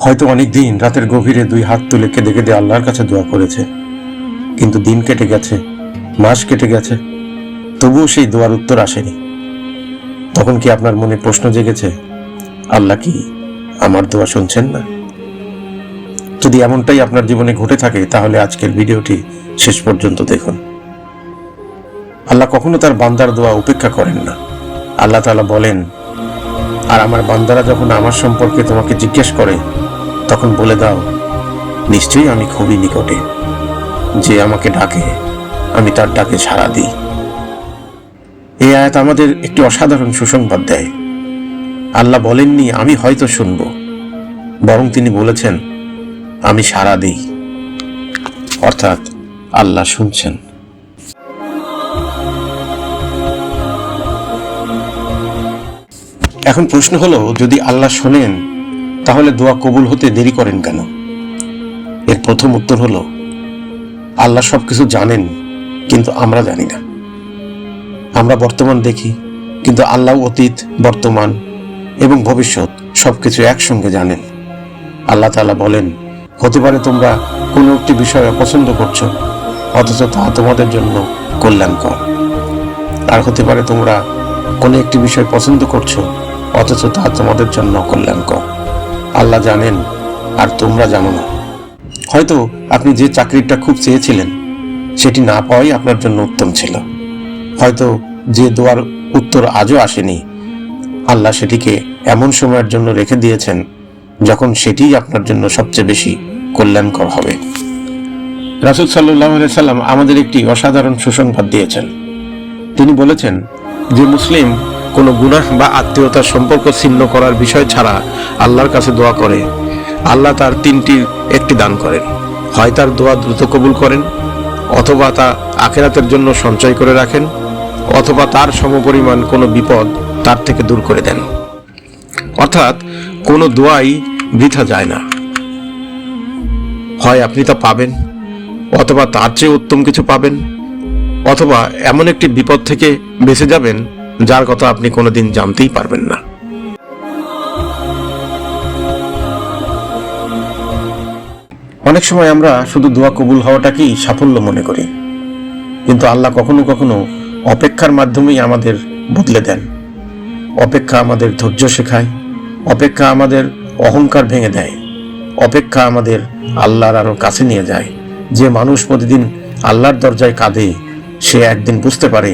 হয়তো অনেক দিন রাতের গভীরে দুই হাত তুলে কেঁদে কেঁদে আল্লাহর কাছে দোয়া করেছে, কিন্তু দিন কেটে গেছে, মাস কেটে গেছে, তবুও সেই দোয়ার উত্তর আসেনি। তখন কি আপনার মনে প্রশ্ন জেগেছে, আল্লাহ কি আমার দোয়া শুনছেন না? যদি এমনটাই আপনার জীবনে ঘটে থাকে, তাহলে আজকের ভিডিওটি শেষ পর্যন্ত দেখুন। আল্লাহ কখনো তার বান্দার দোয়া উপেক্ষা করেন না। আল্লাহ তাআলা বলেন, আর আমার বান্দারা যখন আমার সম্পর্কে তোমাকে জিজ্ঞেস করে, তখন বলে দাও, নিশ্চয়ই আমি খুবই নিকটে, যে আমাকে ডাকে আমি তার ডাকে সাড়া দিই। এই আয়াত আমাদের একটি অসাধারণ সুসংবাদ দেয়। আল্লাহ বলেননি আমি হয়তো শুনব, বরং তিনি বলেছেন আমি সাড়া দিই, অর্থাৎ আল্লাহ শুনছেন। এখন প্রশ্ন হলো, যদি আল্লাহ শোনেন, তাহলে দোয়া কবুল হতে দেরি করেন কেন? এর প্রথম উত্তর হলো, আল্লাহ সবকিছু জানেন, কিন্তু আমরা জানি না। আমরা বর্তমান দেখি, কিন্তু আল্লাহ অতীত, বর্তমান এবং ভবিষ্যৎ সবকিছু একসঙ্গে জানেন। আল্লাহ তাআলা বলেন, হতে পারে তোমরা কোনো একটি বিষয় অপছন্দ করছো, অথচ তা তোমাদের জন্য কল্যাণকর। আর হতে পারে তোমরা কোনো একটি বিষয় পছন্দ করছো, অথচ তা তোমাদের জন্য অকল্যাণকর। আল্লাহ জানেন, আর তোমরা জানো না। হয়তো আপনি যে চাকরিটা খুব চেয়েছিলেন, সেটি না পাওয়াই আপনার জন্য উত্তম ছিল। হয়তো যে দোয়ার উত্তর আজও আসেনি, আল্লাহ সেটিকে এমন সময়ের জন্য রেখে দিয়েছেন যখন সেটিই আপনার জন্য সবচেয়ে বেশি কল্যাণকর হবে। রাসূল সাল্লাল্লাহু আলাইহি সাল্লাম আমাদের একটি অসাধারণ সুসংবাদ দিয়েছেন। তিনি বলেছেন, যে মুসলিম কোনো গুনাহ বা আত্মীয়তার সম্পর্ক ছিন্ন করার বিষয় ছাড়া আল্লাহর কাছে দোয়া করে, আল্লাহ তার তিনটির একটি দান করেন। হয় তার দোয়া দ্রুত কবুল করেন, অথবা তা আখিরাতের জন্য সঞ্চয় করে রাখেন, অথবা তার সমপরিমাণ কোনো বিপদ তার থেকে দূর করে দেন। অর্থাৎ কোনো দোয়াই বৃথা যায় না। হয় আপনি তা পাবেন, অথবা তার চেয়ে উত্তম কিছু পাবেন, অথবা এমন একটি বিপদ থেকে বেঁচে যাবেন যার কথা আপনি কোনোদিন জানতেই পারবেন না। অনেক সময় আমরা শুধু দোয়া কবুল হওয়াটাকেই সাফল্য মনে করি, কিন্তু আল্লাহ কখনো কখনো অপেক্ষার মাধ্যমেই আমাদের বদলে দেন। অপেক্ষা আমাদের ধৈর্য শেখায়, অপেক্ষা আমাদের অহংকার ভেঙে দেয়, অপেক্ষা আমাদের আল্লাহর আরো কাছে নিয়ে যায়। যে মানুষ প্রতিদিন আল্লাহর দরজায় কাঁদে, সে একদিন বুঝতে পারে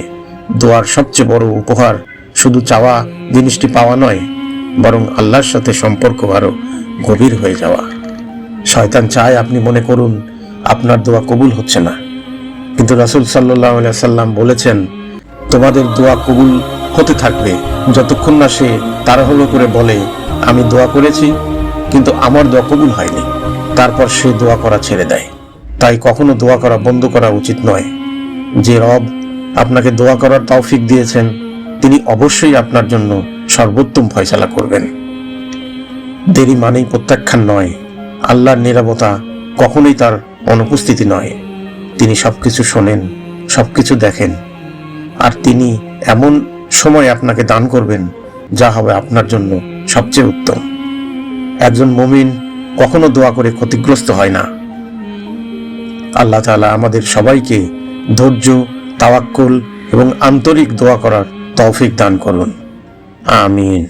দোয়ার সবচেয়ে বড় উপহার শুধু চাওয়া জিনিসটি পাওয়া নয়, বরং আল্লাহর সাথে সম্পর্ক আরো গভীর হয়ে যাওয়া। শয়তান চায় আপনি মনে করুন আপনার দোয়া কবুল হচ্ছে না, কিন্তু রাসূল সাল্লাল্লাহু আলাইহি সাল্লাম বলেছেন, তোমাদের দোয়া কবুল হতে থাকবে যতক্ষণ না সে তাড়াহুড়ো করে বলে আমি দোয়া করেছি কিন্তু আমার দোয়া কবুল হয়নি, তারপর সে দোয়া করা ছেড়ে দেয়। তাই কখনো দোয়া করা বন্ধ করা উচিত নয়। যে রব আপনাকে দোয়া করার তৌফিক দিয়েছেন, তিনি অবশ্যই আপনার জন্য সর্বোত্তম ফয়সালা করবেন। দেরি মানেই প্রত্যাখ্যান নয়। আল্লাহর নীরবতা কখনোই তার অনুপস্থিতি নয়। তিনি সবকিছু শোনেন, সবকিছু দেখেন, আর তিনি এমন সময় আপনাকে দান করবেন যা হবে আপনার জন্য সবচেয়ে উত্তম। একজন মুমিন কখনো দোয়া করে ক্ষতিগ্রস্ত হয় না। আল্লাহ তাআলা আমাদের সবাইকে ধৈর্য, তাওয়াক্কুল এবং আন্তরিক দোয়া করার তৌফিক দান করুন। আমিন।